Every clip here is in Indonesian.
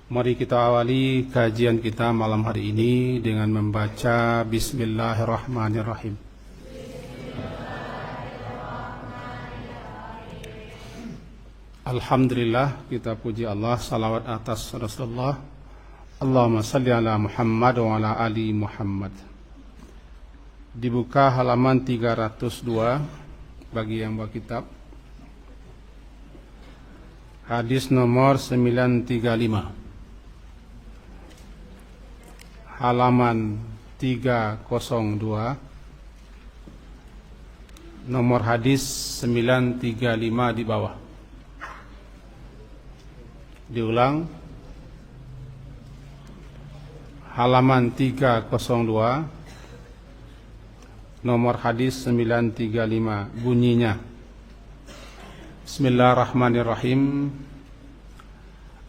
Mari kita awali kajian kita malam hari ini dengan membaca Bismillahirrahmanirrahim. Alhamdulillah, kita puji Allah, salawat atas Rasulullah. Allahumma salli ala Muhammad wa ala ali Muhammad. Dibuka halaman 302 bagi yang bawa kitab. Hadis nomor 935. Halaman 302, nomor hadis 935 di bawah. Diulang, halaman 302, nomor hadis 935, bunyinya Bismillahirrahmanirrahim.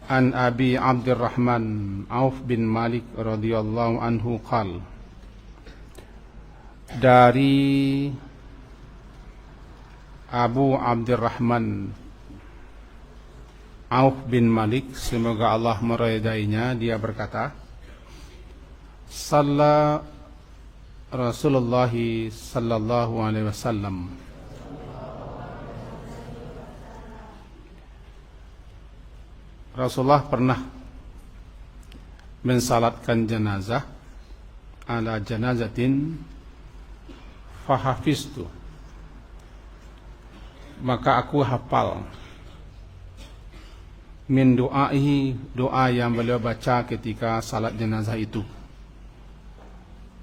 An Abi Abdurrahman Auf bin Malik radhiyallahu anhu qala, dari Abu Abdurrahman Auf bin Malik, semoga Allah meridainya, dia berkata, Shalla Rasulullah sallallahu alaihi wasallam, Rasulullah pernah mensalatkan jenazah ala janazatin fahafiztu, maka aku hafal min du'aihi, doa yang beliau baca ketika salat jenazah itu.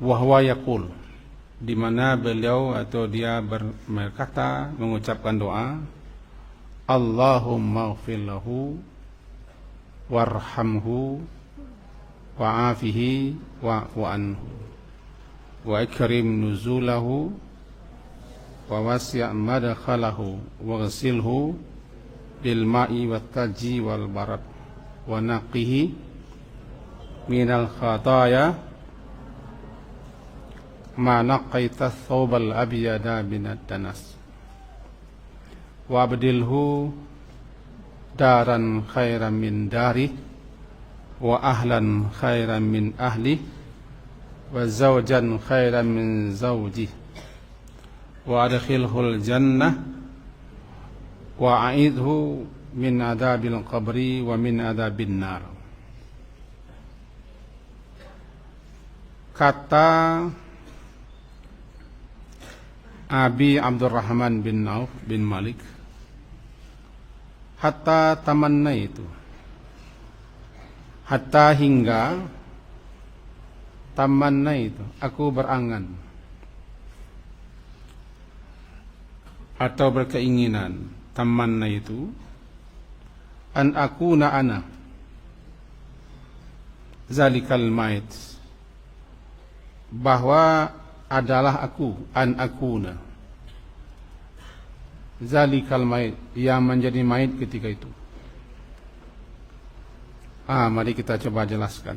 Wa huwa yaqul, di mana beliau atau dia berkata, mengucapkan doa, Allahumma ighfir lahu warhamhu wa'afihi wa'fu anhu wa ikrim nuzulahu wa wasi' madkhalahu waghsilhu bil ma'i wat taji wal barad wa naqihi minal khataya ma naqaita thawbal abyada binad danas wa abdilhu daran khairan min dari wa ahlan khairan min ahli wa zawjan khairan min zawji wa adkhilhul jannah wa a'idhu min adabil qabri wa min adabin nar. Kata Abi Abdurrahman bin Auf bin Malik, hatta tamanna itu, hatta hingga, tamanna itu, aku berangan atau berkeinginan, tamanna itu, an akuna ana zalikal mait, bahwa adalah aku, an akuna zalikal mayit, yang menjadi mayit ketika itu. Mari kita coba jelaskan.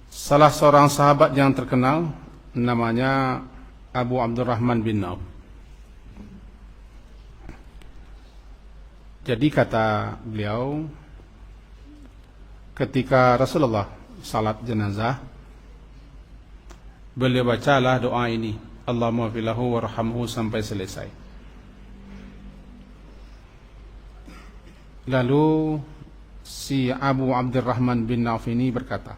Salah seorang sahabat yang terkenal namanya Abu Abdurrahman bin Auf. Jadi kata beliau, ketika Rasulullah salat jenazah, beliau bacalah doa ini, Allahumma ighfir lahu warhamhu, sampai selesai. Lalu si Abu Abdurrahman bin Auf ini berkata,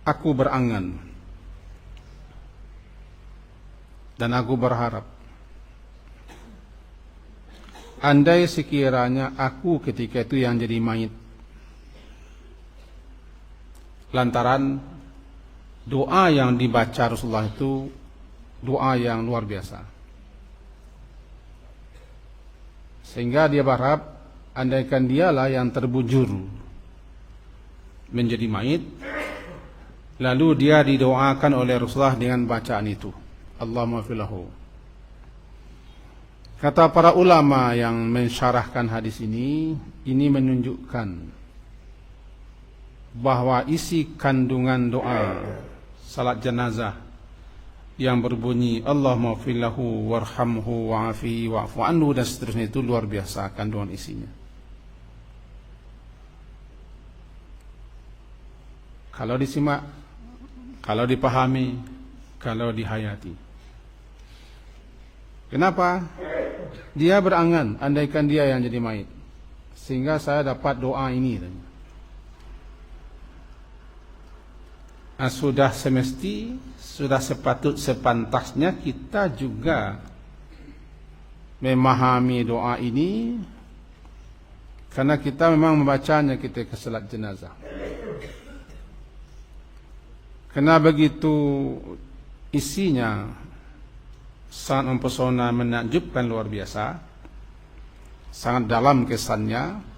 aku berangan dan aku berharap, andai sekiranya aku ketika itu yang jadi mayit, lantaran doa yang dibaca Rasulullah itu doa yang luar biasa, sehingga dia berharap andaikan dialah yang terbujur menjadi mayit, lalu dia didoakan oleh Rasulullah dengan bacaan itu, Allahumma ighfir lahu. Kata para ulama yang mensyarahkan hadis ini menunjukkan bahwa isi kandungan doa salat jenazah yang berbunyi Allahumma ighfir lahu warhamhu wa'afihi wa'fu anhu dan seterusnya itu luar biasa kandungan isinya. kalau disimak, kalau dipahami, kalau dihayati. Kenapa? Dia berangan, andaikan dia yang jadi mayit, sehingga saya dapat doa ini. Sudah semesti, sudah sepantasnya kita juga memahami doa ini, karena kita memang membacanya ketika salat jenazah. Karena begitu isinya sangat mempesona, menakjubkan, luar biasa, sangat dalam kesannya.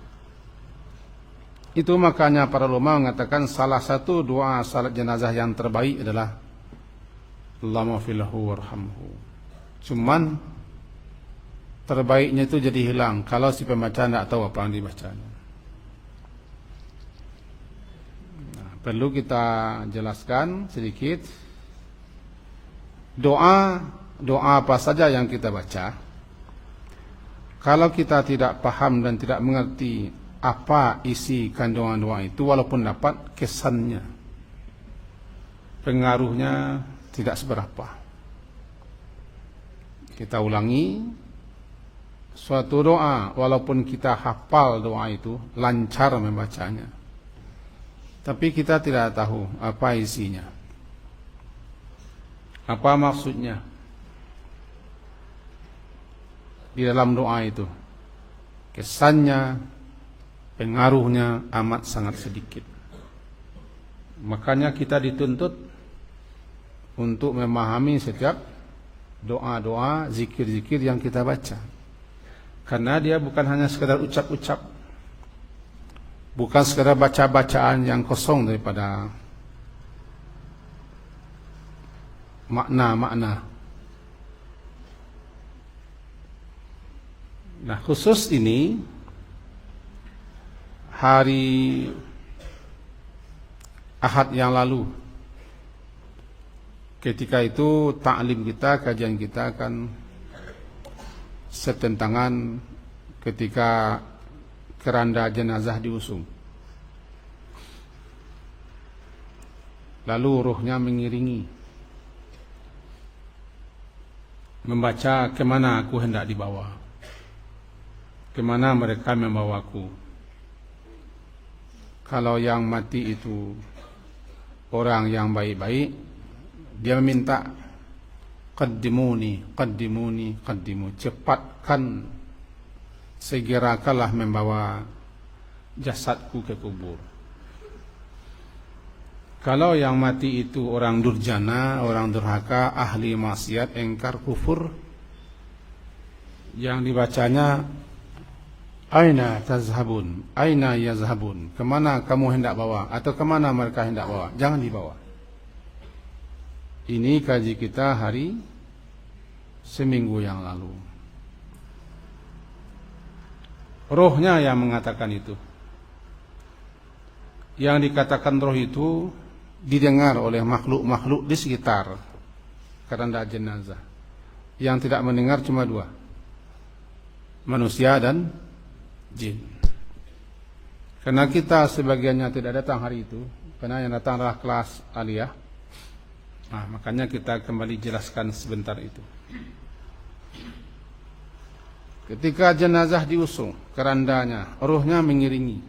Itu makanya para ulama mengatakan salah satu doa salat jenazah yang terbaik adalah Allahumma filahu warhamhu. Cuman terbaiknya itu jadi hilang kalau si pembaca tidak tahu apa yang dibacanya. Nah, perlu kita jelaskan sedikit doa apa saja yang kita baca. Kalau kita tidak paham dan tidak mengerti apa isi kandungan doa itu, walaupun dapat, kesannya, pengaruhnya tidak seberapa. Kita ulangi, suatu doa walaupun kita hafal doa itu, lancar membacanya, tapi kita tidak tahu apa isinya, apa maksudnya di dalam doa itu, kesannya, pengaruhnya amat sangat sedikit. Makanya kita dituntut untuk memahami setiap doa-doa, zikir-zikir yang kita baca. Karena dia bukan hanya sekedar ucap-ucap, bukan sekedar baca-bacaan yang kosong daripada makna-makna. Nah, khusus ini hari Ahad yang lalu, ketika itu taklim kita, kajian kita kan setentangan ketika keranda jenazah diusung. Lalu ruhnya mengiringi, membaca kemana aku hendak dibawa, kemana mereka membawaku. Kalau yang mati itu orang yang baik-baik, dia meminta qaddimuni, qaddimuni, qaddimu, cepatkan, segerakanlah membawa jasadku ke kubur. Kalau yang mati itu orang durjana, orang durhaka, ahli maksiat, engkar, kufur, yang dibacanya aina tazhabun, aina yazhabun, kemana kamu hendak bawa, atau kemana mereka hendak bawa, jangan dibawa. Ini kaji kita hari seminggu yang lalu. Rohnya yang mengatakan itu. Yang dikatakan roh itu didengar oleh makhluk-makhluk di sekitar keranda jenazah. Yang tidak mendengar cuma dua, manusia dan jin. Karena kita sebagiannya tidak datang hari itu, karena yang datang adalah kelas aliyah. Nah, makanya kita kembali jelaskan sebentar itu. Ketika jenazah diusung, kerandanya, ruhnya mengiringi.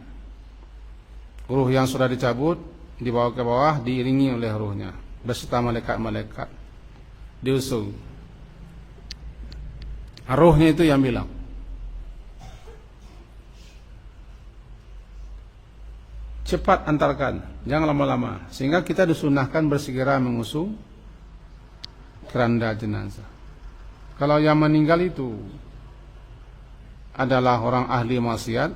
Ruh yang sudah dicabut dibawa ke bawah, diiringi oleh ruhnya beserta malaikat-malaikat, diusung. Ruhnya itu yang bilang, cepat antarkan, jangan lama-lama. Sehingga kita disunahkan bersegera mengusung keranda jenazah. Kalau yang meninggal itu adalah orang ahli maksiat,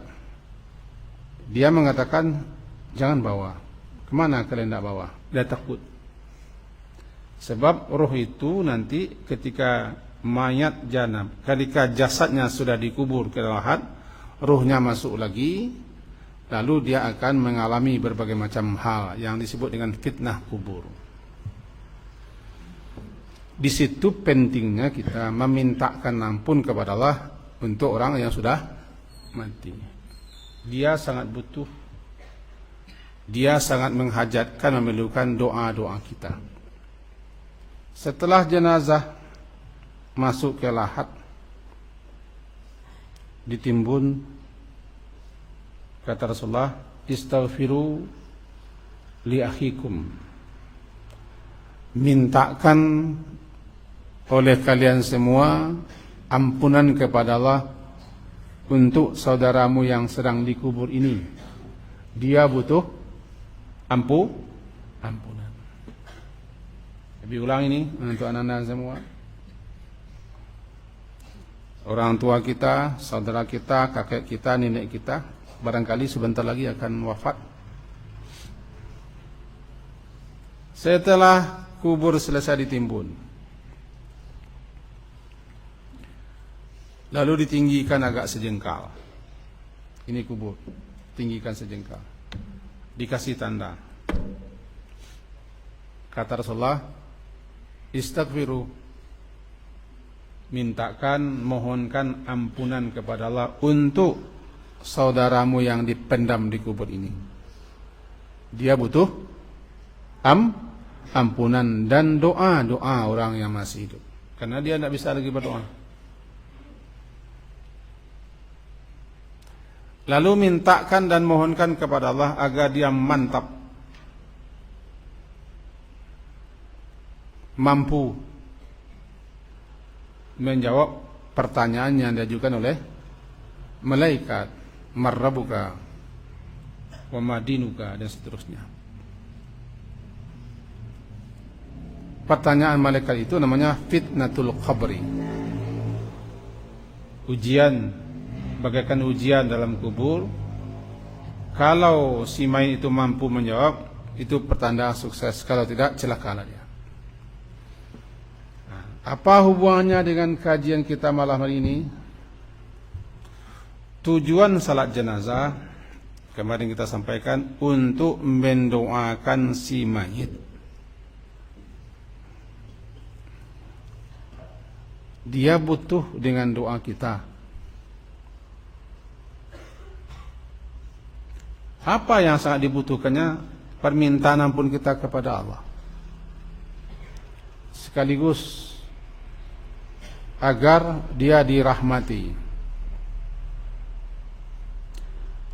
dia mengatakan jangan bawa. Kemana kalian tidak bawa? Dia takut. Sebab roh itu nanti ketika mayat janab, ketika jasadnya sudah dikubur ke lahat, rohnya masuk lagi. Lalu dia akan mengalami berbagai macam hal yang disebut dengan fitnah kubur. Di situ pentingnya kita memintakan ampun kepada Allah untuk orang yang sudah mati. Dia sangat butuh dia sangat menghajatkan, memerlukan doa-doa kita. Setelah jenazah masuk ke lahat, ditimbun, kata Rasulullah, istaghfiru li akhikum, mintakan oleh kalian semua ampunan kepada Allah untuk saudaramu yang sedang dikubur ini. Dia butuh ampunan. Lebih ulang ini untuk anak-anak semua. Orang tua kita, saudara kita, kakek kita, nenek kita, barangkali sebentar lagi akan wafat. Setelah kubur selesai ditimbun, lalu ditinggikan agak sejengkal. Ini kubur, tinggikan sejengkal. Dikasih tanda. Kata Rasulullah, istaghfiru, mintakan, mohonkan ampunan kepada Allah untuk saudaramu yang dipendam di kubur ini. Dia butuh ampunan dan doa orang yang masih hidup, karena dia tidak bisa lagi berdoa. Lalu mintakan dan mohonkan kepada Allah agar dia mampu menjawab pertanyaan yang diajukan oleh malaikat, marrabuka wa madinuka, dan seterusnya. Pertanyaan malaikat itu namanya fitnatul qabri, ujian, bagaikan ujian dalam kubur. Kalau si mayit itu mampu menjawab, itu pertanda sukses. Kalau tidak, celakalah dia. Apa hubungannya dengan kajian kita malam hari ini? Tujuan salat jenazah kemarin kita sampaikan untuk mendoakan si mayit. Dia butuh dengan doa kita. Apa yang sangat dibutuhkannya? Permintaan ampun kita kepada Allah, sekaligus agar dia dirahmati,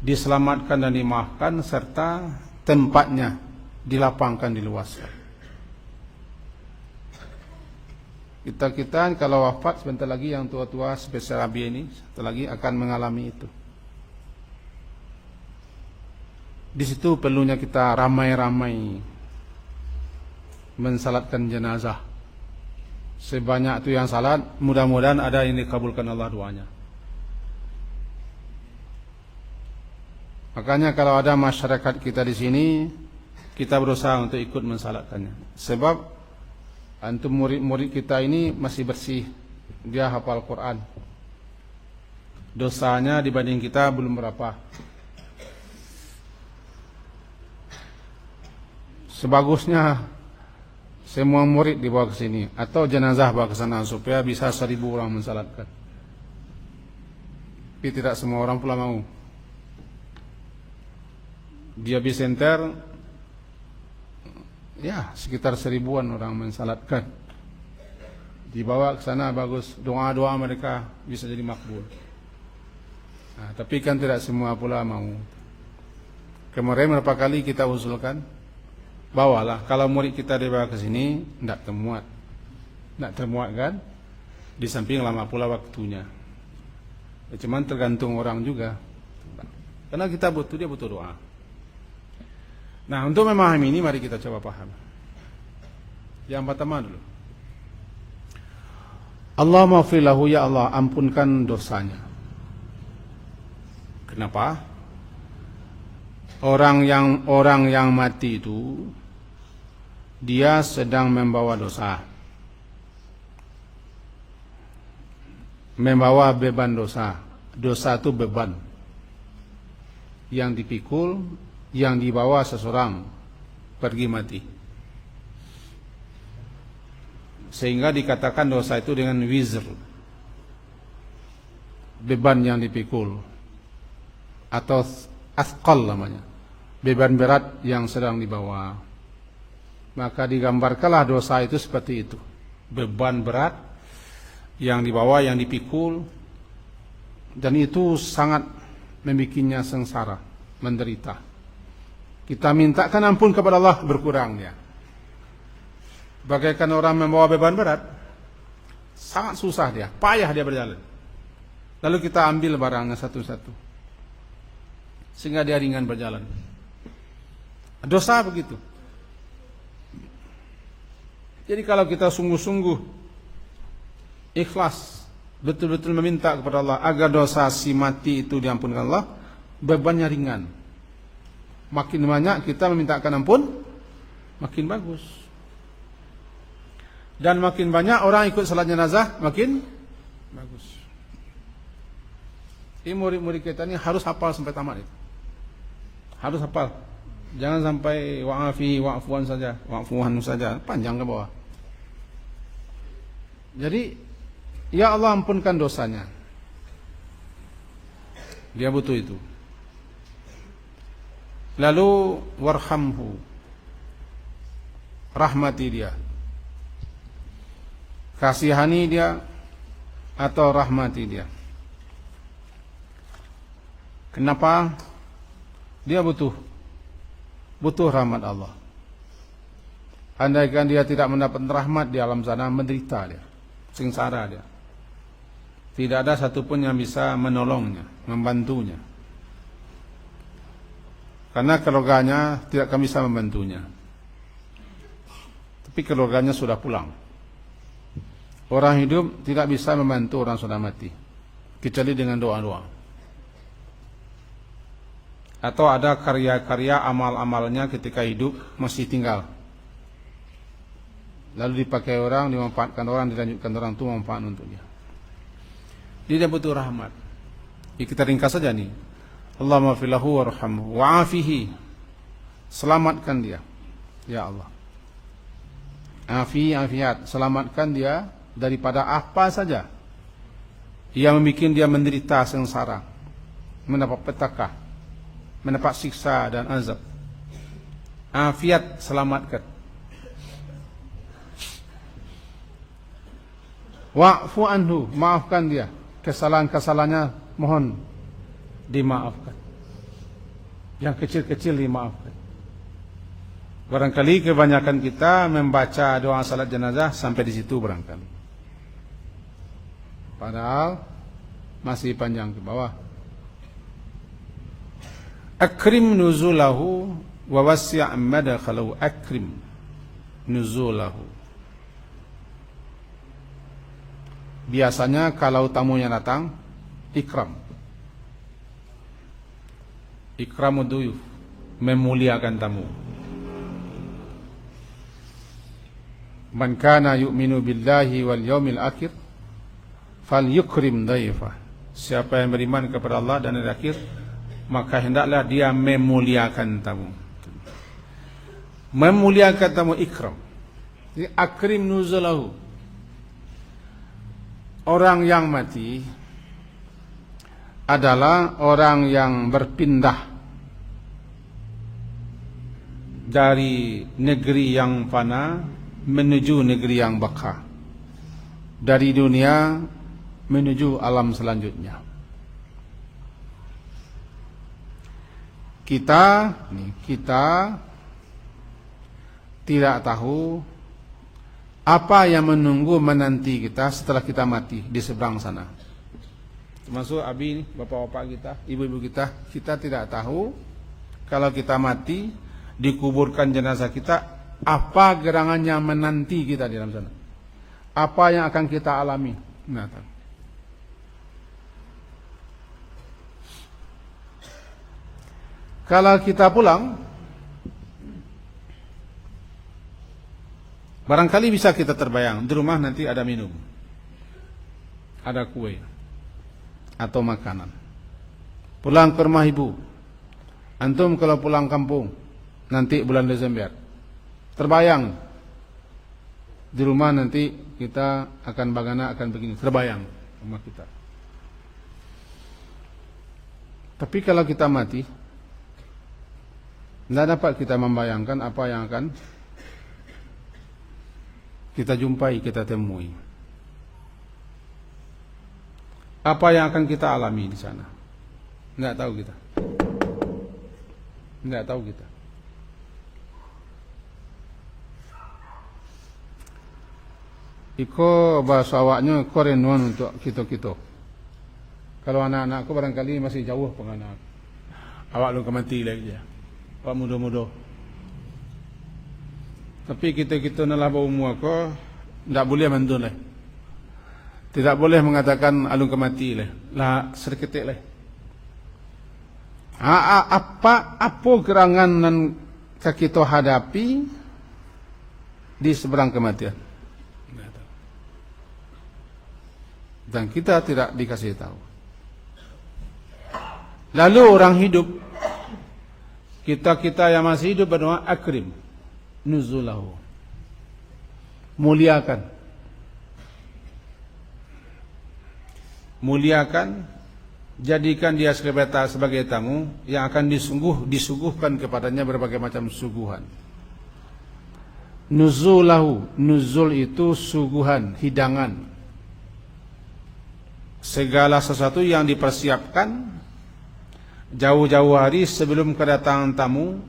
diselamatkan dan dimaafkan, serta tempatnya dilapangkan, diluaskan. Kita kalau wafat sebentar lagi, yang tua-tua spesial Abi ini sebentar lagi akan mengalami itu. Di situ perlunya kita ramai-ramai mensalatkan jenazah. Sebanyak itu yang salat, mudah-mudahan ada yang dikabulkan Allah doanya. Makanya kalau ada masyarakat kita di sini, kita berusaha untuk ikut mensalatkannya. Sebab antum murid-murid kita ini masih bersih, dia hafal Quran. Dosanya dibanding kita belum berapa. Sebagusnya semua murid dibawa ke sini atau jenazah bawa ke sana supaya bisa 1000 orang mensalatkan. Tapi tidak semua orang pula mau. Dia bisenter, ya sekitar 1000-an orang mensalatkan. Dibawa ke sana bagus, doa-doa mereka bisa jadi makbul. Nah, tapi kan tidak semua pula mau. Kemarin berapa kali kita usulkan, bawalah, kalau murid kita dibawa ke sini tidak termuat kan, di samping lama pula waktunya. Cuman tergantung orang juga, karena kita dia butuh doa. Nah, untuk memahami ini mari kita coba paham. Yang pertama dulu, Allahumma ighfir lahu, ya Allah ampunkan dosanya. Kenapa? Orang yang mati itu dia sedang membawa dosa, membawa beban dosa. Dosa itu beban yang dipikul, yang dibawa seseorang pergi mati. Sehingga dikatakan dosa itu dengan wizr, beban yang dipikul, atau athqal namanya. beban berat yang sedang dibawa. Maka digambarkanlah dosa itu seperti itu. Beban berat yang dibawa, yang dipikul, dan itu sangat membikinnya sengsara, menderita. Kita mintakan ampun kepada Allah, berkurang dia. Bagaikan orang membawa beban berat, sangat susah dia, payah dia berjalan. Lalu kita ambil barangnya satu-satu, sehingga dia ringan berjalan. Dosa begitu. Jadi kalau kita sungguh-sungguh ikhlas, betul-betul meminta kepada Allah agar dosa si mati itu diampunkan Allah, bebannya ringan. Makin banyak kita memintakan ampun, makin bagus. Dan makin banyak orang ikut salat jenazah, makin bagus. Ini murid-murid kita ini harus hafal sampai tamat itu. Harus hafal. Jangan sampai wa'afi wa'fuan saja, wa'fuan saja, panjang ke bawah. Jadi, ya Allah ampunkan dosanya. Dia butuh itu. Lalu warhamhu, rahmati dia, kasihani dia atau rahmati dia. Kenapa? Dia butuh rahmat Allah. Andaikan dia tidak mendapat rahmat di alam sana, menderita dia, sengsara dia. Tidak ada satupun yang bisa menolongnya, membantunya. Karena keluarganya tidak akan bisa membantunya. Tapi keluarganya sudah pulang. Orang hidup tidak bisa membantu orang sudah mati, kecuali dengan doa-doa. Atau ada karya-karya amal-amalnya ketika hidup masih tinggal, lalu dipakai orang, dimanfaatkan orang, dilanjutkan orang, itu manfaat untuk dia. Dia butuh rahmat. Kita ringkas saja nih. Allahumma filahu warhamhu wa'afihi, selamatkan dia ya Allah. Afiat, selamatkan dia daripada apa saja yang membuat dia menderita sengsara, mendapat petaka, mendapat siksa dan azab. Afiat, selamatkan. Wa'fu anhu, maafkan dia, kesalahan-kesalahannya mohon dimaafkan. Yang kecil-kecil dimaafkan. Barangkali kebanyakan kita membaca doa salat jenazah sampai di situ barangkali. Padahal masih panjang ke bawah. Akrim nuzulahu wa wasi' madkhalahu. Akrim nuzulahu. Biasanya kalau tamunya datang, ikram. Ikramu duyuf, memuliakan tamu. Man kana yu'minu billahi wal yaumil akhir falyukrim dayfah. Siapa yang beriman kepada Allah dan hari akhir, maka hendaklah dia memuliakan tamu. Memuliakan tamu, ikram. Jadi akrim nuzulahu. Orang yang mati adalah orang yang berpindah dari negeri yang fana menuju negeri yang baka, dari dunia menuju alam selanjutnya. Kita tidak tahu apa yang menanti kita setelah kita mati di seberang sana. Termasuk abi, bapak-bapak kita, ibu-ibu kita, kita tidak tahu kalau kita mati, dikuburkan jenazah kita, apa gerangannya menanti kita di dalam sana. Apa yang akan kita alami. Kalau kita pulang, barangkali bisa kita terbayang, di rumah nanti ada minum, ada kue, atau makanan. Pulang ke rumah ibu, antum kalau pulang kampung nanti bulan Desember, terbayang di rumah nanti kita akan bagaimana, akan begini, terbayang rumah kita. Tapi kalau kita mati, Tidak dapat kita membayangkan apa yang akan kita jumpai, kita temui. Apa yang akan kita alami di sana. Tidak tahu kita. Tidak tahu kita. Iko bahasa awaknya korenuan untuk kita-kita. Kalau anak-anakku barangkali masih jauh penganak. Awak lu kemati lagi ya. Awak muda-muda. Tapi kita-kita nalah umur ko tidak boleh mandun lah. Tidak boleh mengatakan alung kemati lah. Lah sedikit lah. Apa gerangan yang kita hadapi di seberang kematian? Dan kita tidak dikasih tahu. Lalu orang hidup, kita yang masih hidup berdoa akrim nuzulahu, muliakan, jadikan dia sebagai tamu yang akan disuguhkan kepadanya berbagai macam suguhan. Nuzulahu, nuzul itu suguhan, hidangan. Segala sesuatu yang dipersiapkan jauh-jauh hari sebelum kedatangan tamu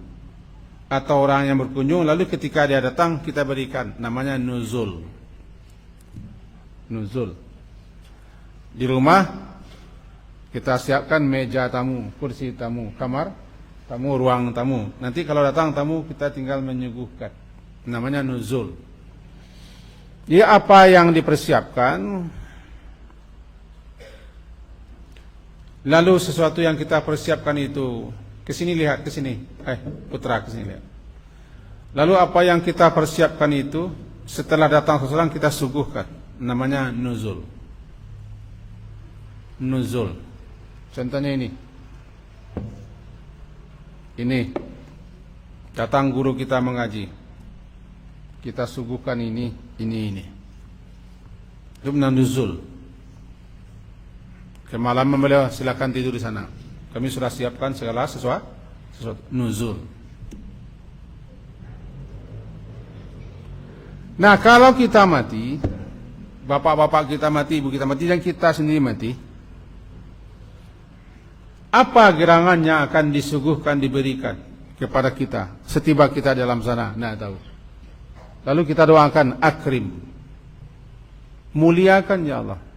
atau orang yang berkunjung, lalu ketika dia datang kita berikan, namanya nuzul. Nuzul. Di rumah kita siapkan meja tamu, kursi tamu, kamar tamu, ruang tamu. Nanti kalau datang tamu kita tinggal menyuguhkan, namanya nuzul. Ya, apa yang dipersiapkan. Lalu sesuatu yang kita persiapkan itu, kesini lihat, kesini, putra kesini lihat. Lalu apa yang kita persiapkan itu, setelah datang seseorang kita suguhkan, namanya nuzul. Nuzul. Contohnya ini, datang guru kita mengaji, kita suguhkan ini. Itu nuzul. Kemalaman beliau silakan tidur di sana. Kami sudah siapkan segala sesuatu. Nuzul. Nah, kalau kita mati, bapak-bapak kita mati, ibu kita mati, dan kita sendiri mati, apa gerangan yang akan disuguhkan, diberikan kepada kita setiba kita dalam sana? Nah, tahu. Lalu kita doakan akrim, muliakan ya Allah.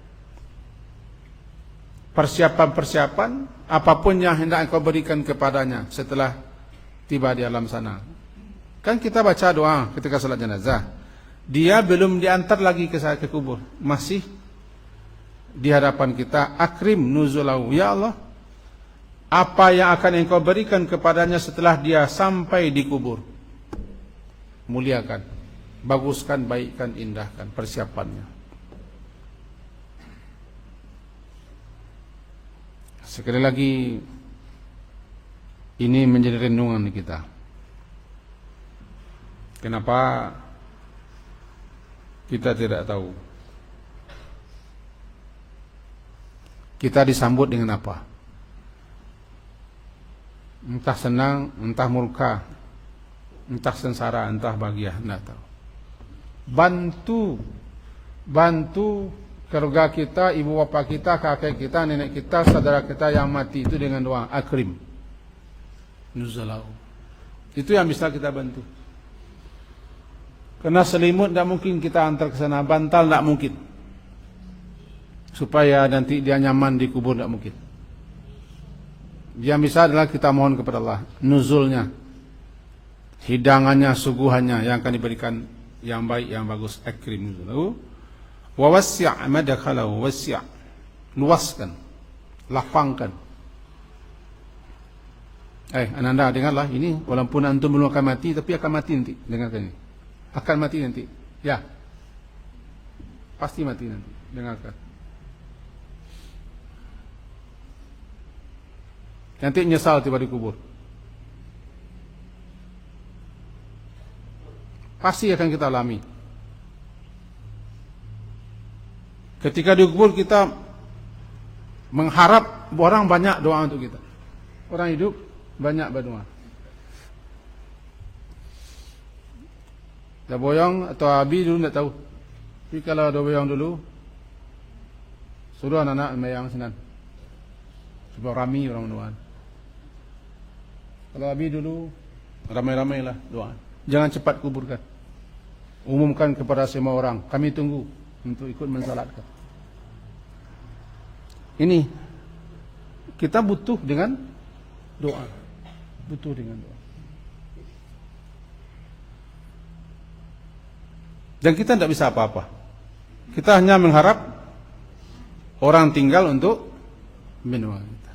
Persiapan-persiapan apapun yang hendak engkau berikan kepadanya setelah tiba di alam sana. Kan kita baca doa ketika salat jenazah. Dia belum diantar lagi ke kubur, masih di hadapan kita. Akrim nuzulahu, ya Allah, apa yang akan engkau berikan kepadanya setelah dia sampai di kubur? Muliakan, baguskan, baikkan, indahkan persiapannya. Sekali lagi, ini menjadi renungan kita. Kenapa kita tidak tahu? Kita disambut dengan apa? Entah senang, entah murka, entah sengsara, entah bahagia, tidak tahu. Bantu keluarga kita, ibu bapa kita, kakek kita, nenek kita, saudara kita yang mati itu dengan doa akrim nuzulahu. Itu yang bisa kita bantu. Karena selimut tidak mungkin kita antar ke sana, bantal tidak mungkin. Supaya nanti dia nyaman di kubur tidak mungkin. Yang bisa adalah kita mohon kepada Allah nuzulnya, hidangannya, suguhannya yang akan diberikan yang baik, yang bagus. Akrim nuzulahu. Wa wasi' madkhalahu, wasi', luaskan, lapangkan. Ananda dengarlah ini, walaupun antum belum akan mati, tapi akan mati nanti. Dengarkan ini, akan mati nanti. Ya, pasti mati nanti. Dengarkan. Nanti nyesal tiba di kubur. Pasti akan kita alami. Ketika di kubur kita mengharap orang banyak doa untuk kita. Orang hidup banyak berdoa. Dah boyong atau abi dulu tak tahu. Tapi kalau dah boyong dulu, suruh anak-anak mayang senan. Supaya rami orang doaan. Kalau abi dulu, ramai-ramailah doaan. Jangan cepat kuburkan. Umumkan kepada semua orang. Kami tunggu untuk ikut mensalatkan. Ini kita butuh dengan doa. Butuh dengan doa. Dan kita tidak bisa apa-apa. Kita hanya mengharap orang tinggal untuk mendoakan kita.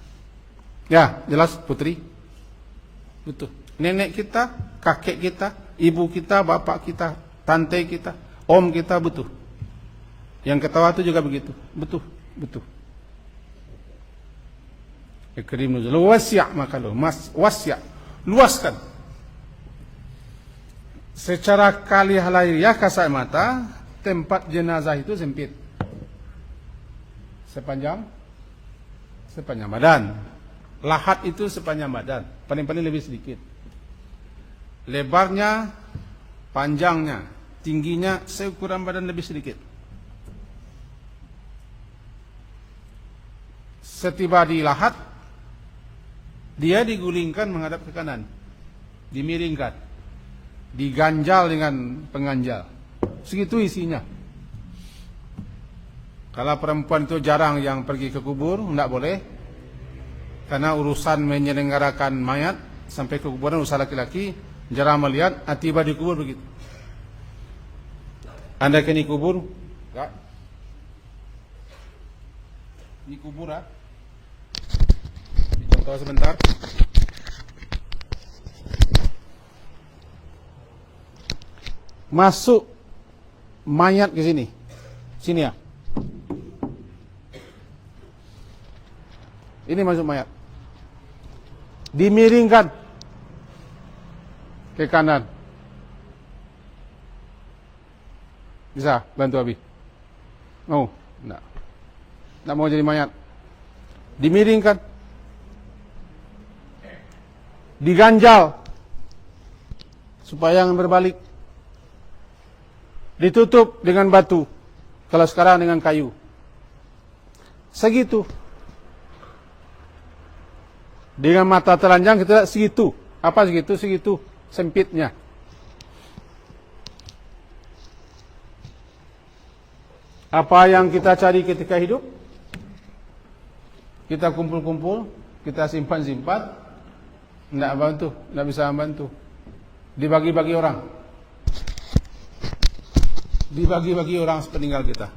Ya, jelas Putri? Betul. Nenek kita, kakek kita, ibu kita, bapak kita, tante kita, om kita butuh. Yang ketawa itu juga begitu. Betul, betul. Ikrim nuzul wasi' maka lu wasi' luaskan. Secara kali halairia kasat mata, tempat jenazah itu sempit. Sepanjang badan. Lahat itu sepanjang badan, paling-paling lebih sedikit. Lebarnya, panjangnya, tingginya seukuran badan lebih sedikit. Setiba di lahat, dia digulingkan menghadap ke kanan, dimiringkan, diganjal dengan pengganjal. Segitu isinya. Kalau perempuan itu jarang yang pergi ke kubur, tidak boleh. Karena urusan menyelenggarakan mayat sampai ke kuburan urusan laki-laki, jarang melihat, tiba di kubur begitu. Anda kini kubur, enggak? Ini kubur, Contoh sebentar. Masuk mayat ke sini. Sini ya. Ini masuk mayat. Dimiringkan ke kanan. Bisa bantu Abi? Mau? Enggak. Enggak mau jadi mayat. Dimiringkan. Diganjal supaya yang berbalik. Ditutup dengan batu. Kalau sekarang dengan kayu. Segitu. Dengan mata telanjang kita segitu. Apa segitu? Segitu sempitnya. Apa yang kita cari ketika hidup? Kita kumpul-kumpul, kita simpan-simpan, tidak bantu, tidak bisa membantu. Dibagi-bagi orang. Dibagi-bagi orang sepeninggal kita.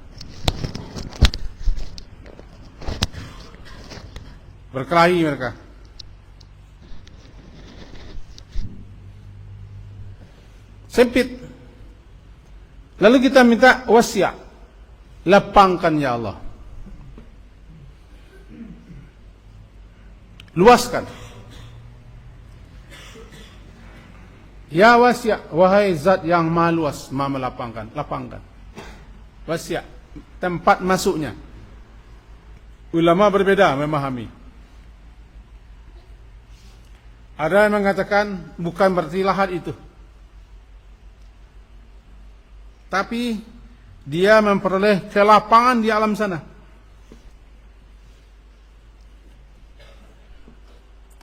Berkelahi mereka. Sempit. Lalu kita minta wasiat. Lapangkan ya Allah. Luaskan. Ya wasiat, wahai zat yang maha luas, maha melapangkan. Lapangkan. Wasiat. Tempat masuknya. Ulama berbeda memahami. Ada yang mengatakan bukan berarti lahat itu. Tapi dia memperoleh kelapangan di alam sana.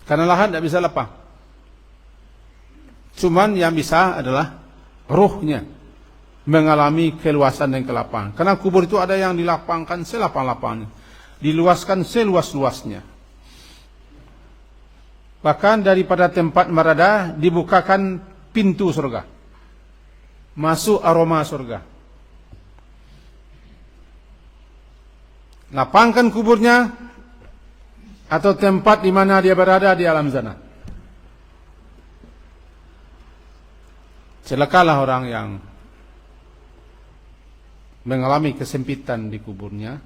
Karena lahat tidak bisa lapang. Cuman yang bisa adalah ruhnya mengalami keluasan dan kelapangan. Karena kubur itu ada yang dilapangkan selapang-lapangnya, diluaskan seluas-luasnya. Bahkan daripada tempat berada dibukakan pintu surga. Masuk aroma surga. Lapangkan kuburnya atau tempat di mana dia berada di alam sana. Celakalah orang yang mengalami kesempitan di kuburnya.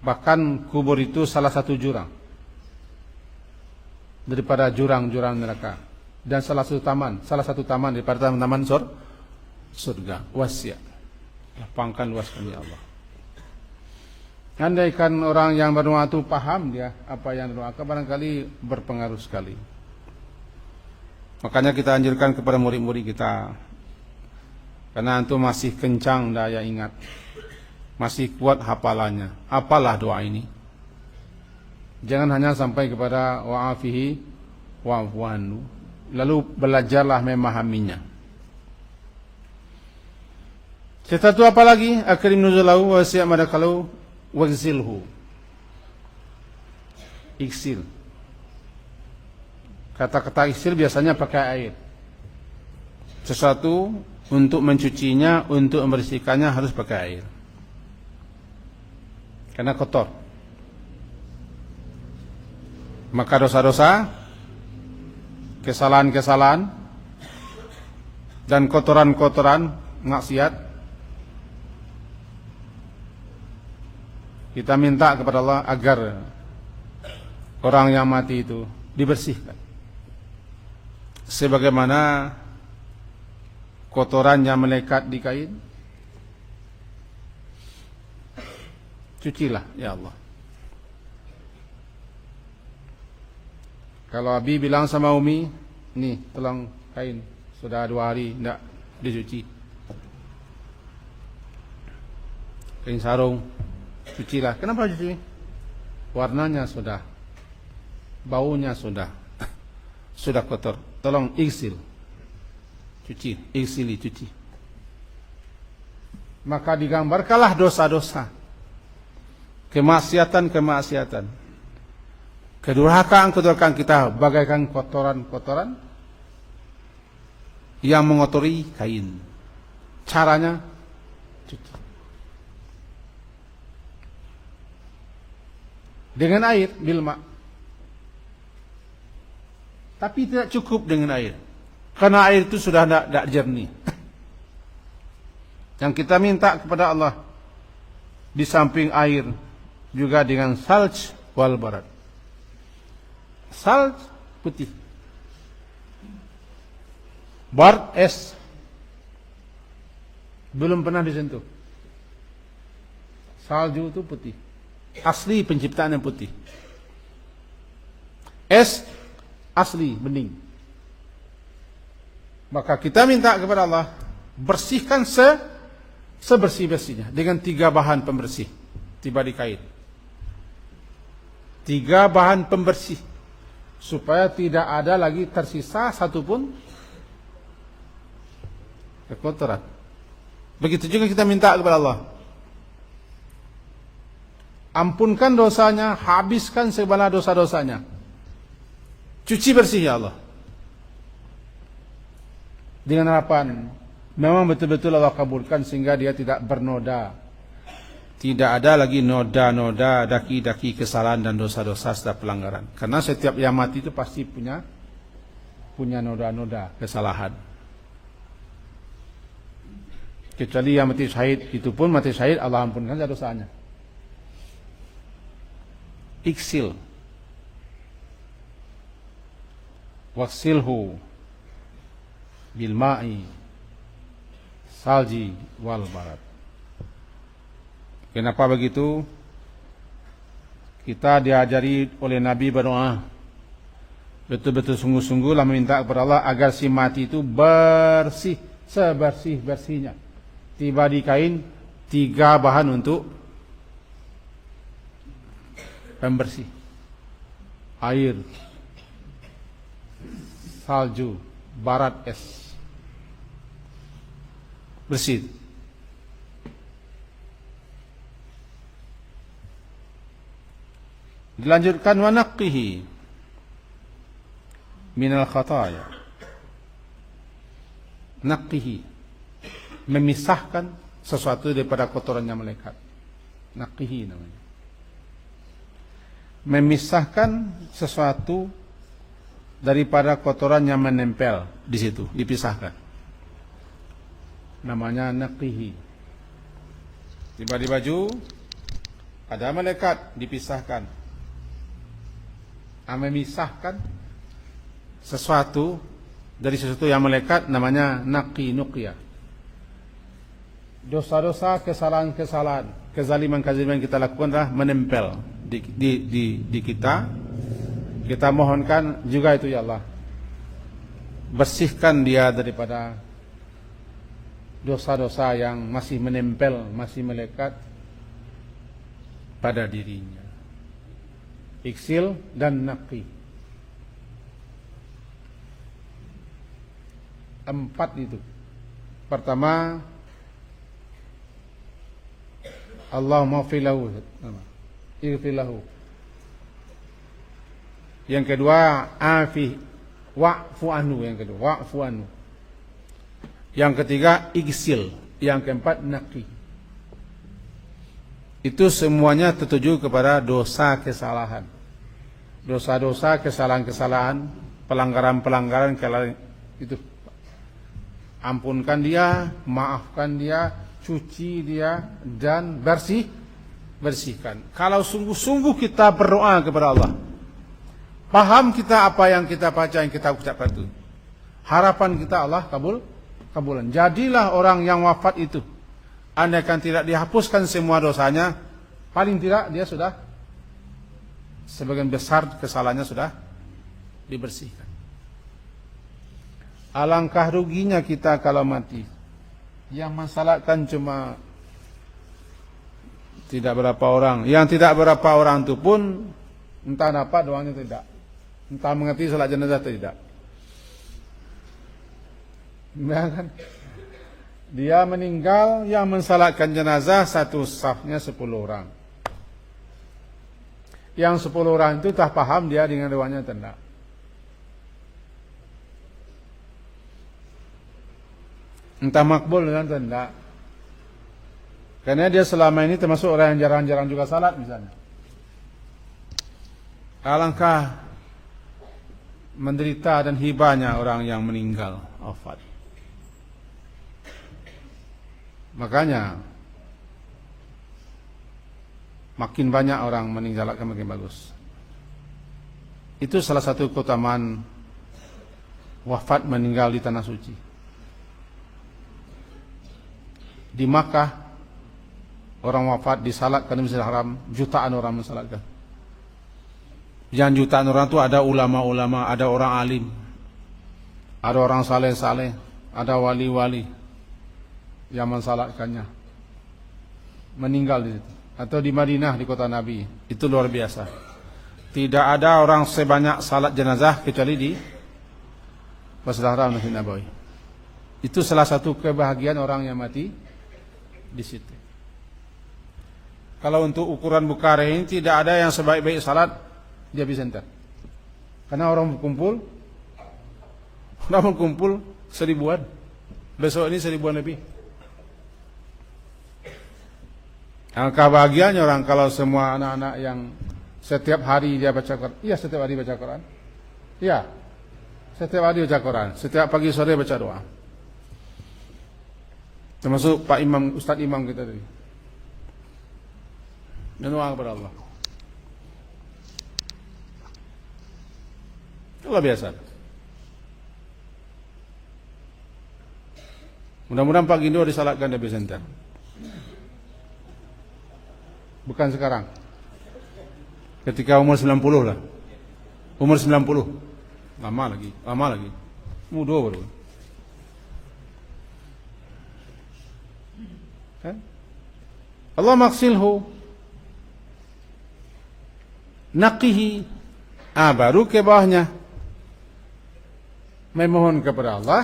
Bahkan kubur itu salah satu jurang daripada jurang-jurang neraka. Dan salah satu taman daripada taman surga. Wasiat. Lapangkan, luaskan ya Allah. Andaikan orang yang berdoa itu paham dia apa yang doakan, barangkali berpengaruh sekali. Makanya kita anjurkan kepada murid-murid kita, karena antum masih kencang daya ingat, masih kuat hafalannya, apalah doa ini. Jangan hanya sampai kepada wa'afihi wa'fu anhu, lalu belajarlah memahaminya. Setelah itu apa lagi? Akrim nuzulahu wa wasi' madakalahu wagzilhu. Iksil. Kata-kata iksil biasanya pakai air. Sesuatu untuk mencucinya, untuk membersihkannya harus pakai air, karena kotor. Maka dosa-dosa, kesalahan-kesalahan, dan kotoran-kotoran maksiat, kita minta kepada Allah agar orang yang mati itu dibersihkan, sebagaimana kotoran yang melekat di kain. Cucilah ya Allah. Kalau Abi bilang sama Umi, nih tolong kain, sudah 2 hari tidak dicuci. Kain sarung, cucilah. Kenapa cuci? Warnanya sudah, baunya sudah kotor. Tolong iksil, cuci, iksili, cuci. Maka digambarkanlah dosa-dosa, kemaksiatan, kedurhakaan kita bagaikan kotoran-kotoran yang mengotori kain. Caranya cuci dengan air, bilma. Tapi tidak cukup dengan air, karena air itu sudah tidak jernih. Yang kita minta kepada Allah di samping air juga dengan salj wal barad. Salj putih, barad es, belum pernah disentuh. Salju itu putih, asli penciptaan yang putih. Es asli bening. Maka kita minta kepada Allah, bersihkan sebersih-bersihnya dengan 3 bahan pembersih. Tiba di kain 3 bahan pembersih, supaya tidak ada lagi tersisa satupun kekotoran. Begitu juga kita minta kepada Allah, ampunkan dosanya, habiskan segala dosa-dosanya, cuci bersih ya Allah. Dengan harapan memang betul-betul Allah kabulkan, sehingga dia tidak bernoda, tidak ada lagi noda-noda, daki-daki kesalahan dan dosa-dosa setelah pelanggaran. Karena setiap yang mati itu pasti punya noda-noda kesalahan. Kecuali yang mati syahid, itu pun mati syahid Allah ampunkan dosanya. Iksil, waksilhu bilma'i salji wal barad. Kenapa begitu? Kita diajari oleh Nabi berdoa, betul-betul sungguh-sungguhlah meminta kepada Allah agar si mati itu bersih, sebersih-bersihnya. Tiba di kain 3 bahan untuk pembersih: air, salju, barad es. Bersih. Dilanjutkan, wa naqqihi minal khataya. Naqqihi, memisahkan sesuatu daripada kotoran yang melekat. Naqqihi namanya. Memisahkan sesuatu daripada kotoran yang menempel di situ, dipisahkan. Namanya naqqihi. Tiba di baju ada melekat, dipisahkan. Memisahkan sesuatu dari sesuatu yang melekat, namanya naqi, nuqya. Dosa-dosa, kesalahan-kesalahan, kezaliman-kezaliman kita lakukan adalah menempel di kita. Kita mohonkan juga itu ya Allah, bersihkan dia daripada dosa-dosa yang masih menempel, masih melekat pada dirinya. Iksil dan naqi. 4 itu. Pertama, Allahumma filahu, ighfirlahu. Yang kedua, afi, wa'fu anhu. Yang kedua, wa'fu anhu. Yang ketiga, iksil. Yang keempat, naqi. Itu semuanya tertuju kepada dosa kesalahan. Dosa-dosa, kesalahan-kesalahan, pelanggaran-pelanggaran itu. Ampunkan dia, maafkan dia, cuci dia, dan bersihkan. Kalau sungguh-sungguh kita berdoa kepada Allah, paham kita apa yang kita baca, yang kita ucapkan itu, harapan kita Allah kabulan. Jadilah orang yang wafat itu, andaikan tidak dihapuskan semua dosanya, paling tidak dia sudah sebagian besar kesalahannya sudah dibersihkan. Alangkah ruginya kita kalau mati. Yang mensalatkan cuma tidak berapa orang. Yang tidak berapa orang itu pun entah apa doanya tidak. Entah mengerti salat jenazah tidak. Ya kan? Dia meninggal, yang mensalatkan jenazah satu safnya 10 orang. Yang 10 orang itu tak paham dia dengan doanya tidak. Entah makbul dan tidak. Karena dia selama ini termasuk orang yang jarang-jarang juga salat misalnya. Alangkah menderita dan hibahnya orang yang meninggal wafat. Makanya makin banyak orang meninggalkan makin bagus. Itu salah satu keutamaan wafat meninggal di tanah suci. Di Makkah orang wafat disalatkan di Masjidil Haram, jutaan orang mensalatkan. Yang jutaan orang itu ada ulama-ulama, ada orang alim, ada orang saleh-saleh, ada wali-wali yang mensalatkannya. Meninggal di situ. Atau di Madinah, di kota Nabi. Itu luar biasa. Tidak ada orang sebanyak salat jenazah kecuali di Masjidil Haram Masjid Nabawi. Itu salah satu kebahagiaan orang yang mati di situ. Kalau untuk ukuran Bukhari ini tidak ada yang sebaik-baik salat di Abi Center. Karena orang berkumpul 1000-an. Besok ini 1000-an lebih. Alangkah bahagianya orang kalau semua anak-anak yang setiap hari dia baca Quran. Iya, setiap hari baca Quran. Iya. Setiap hari baca Quran, setiap pagi sore baca doa. Termasuk Pak Imam, Ustadz Imam kita tadi. Dan doa kepada Allah. Allah biasa. Mudah-mudahan Pak Gindo disalatkan di Center. Bukan sekarang. Ketika umur 90 lah. Umur 90. Lama lagi. Muda baru. Allah maksilhu naqihi, baru ke bawahnya memohon kepada Allah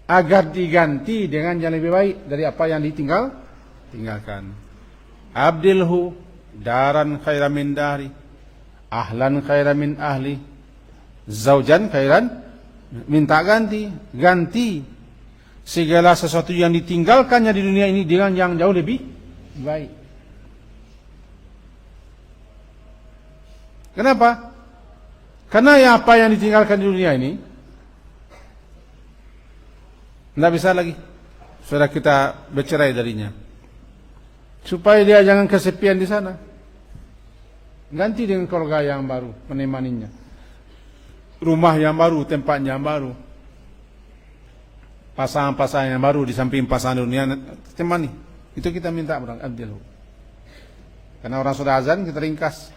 agar diganti dengan yang lebih baik dari apa yang tinggalkan. Abdilhu daran khairan min dari, ahlan khairan min ahli, zaujan khairan, minta ganti segala sesuatu yang ditinggalkannya di dunia ini dengan yang jauh lebih baik. Kenapa? Karena apa yang ditinggalkan di dunia ini tidak bisa lagi sudah kita bercerai darinya. Supaya dia jangan kesepian di sana, ganti dengan keluarga yang baru menemaninya, rumah yang baru, tempatnya yang baru, pasangan-pasangan yang baru di samping pasangan dunia temani. Itu kita minta orang abdilhu. Karena orang sudah azan, kita ringkas.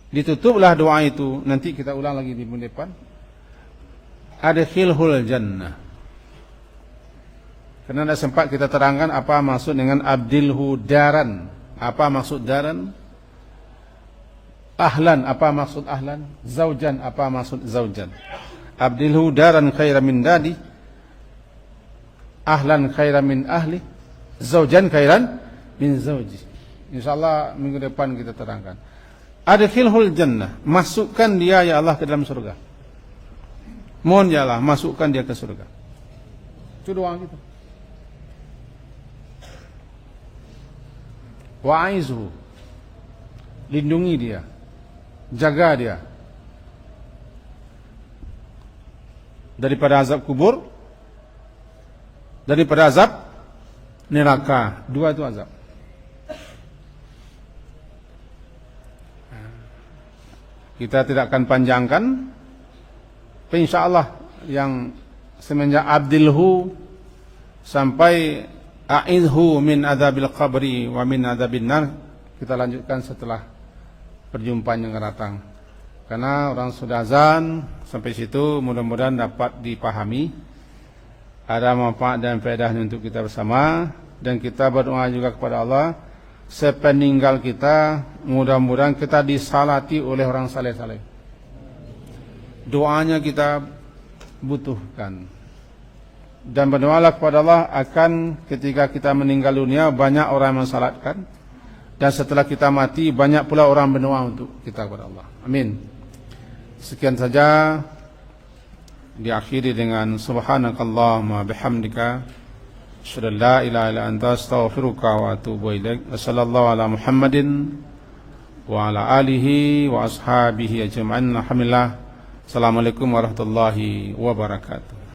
Ditutuplah doa itu. Nanti kita ulang lagi di depan. adkhilhul jannah. Karena tidak sempat kita terangkan apa maksud dengan abdilhu daran. Apa maksud daran? Ahlan, apa maksud ahlan? Zaujan, apa maksud zaujan? Abdilhu daran khairan min dadi, ahlan khairan min ahli, zaujan khairan min zauji. InsyaAllah minggu depan kita terangkan. Adkhilhul jannah, masukkan dia ya Allah ke dalam surga. Mohon ya Allah, masukkan dia ke surga. Itu doa kita. Wa'aizuhu, lindungi dia, jaga dia daripada azab kubur, daripada azab neraka. Dua itu azab. Kita tidak akan panjangkan. InsyaAllah yang semenjak abdilhu sampai a'idhu min adzabil qabri wa min adzabin nar, kita lanjutkan setelah perjumpaan yang akan datang. Karena orang sudah azan sampai situ, mudah-mudahan dapat dipahami, ada manfaat dan faedahnya untuk kita bersama. Dan kita berdoa juga kepada Allah, sepeninggal kita mudah-mudahan kita disalati oleh orang saleh-saleh. Doanya kita butuhkan. Dan berdoalah kepada Allah akan ketika kita meninggal dunia banyak orang yang mensalatkan, dan setelah kita mati banyak pula orang berdoa untuk kita kepada Allah. Amin. Sekian saja, diakhiri dengan subhanakallahumma bihamdika asyhadu an la ilaha illa anta astaghfiruka wa atubu ilaik. Wassallallahu ala Muhammadin wa ala alihi wa ashabihi ajma'in. Alhamdulillah. Assalamualaikum warahmatullahi wabarakatuh.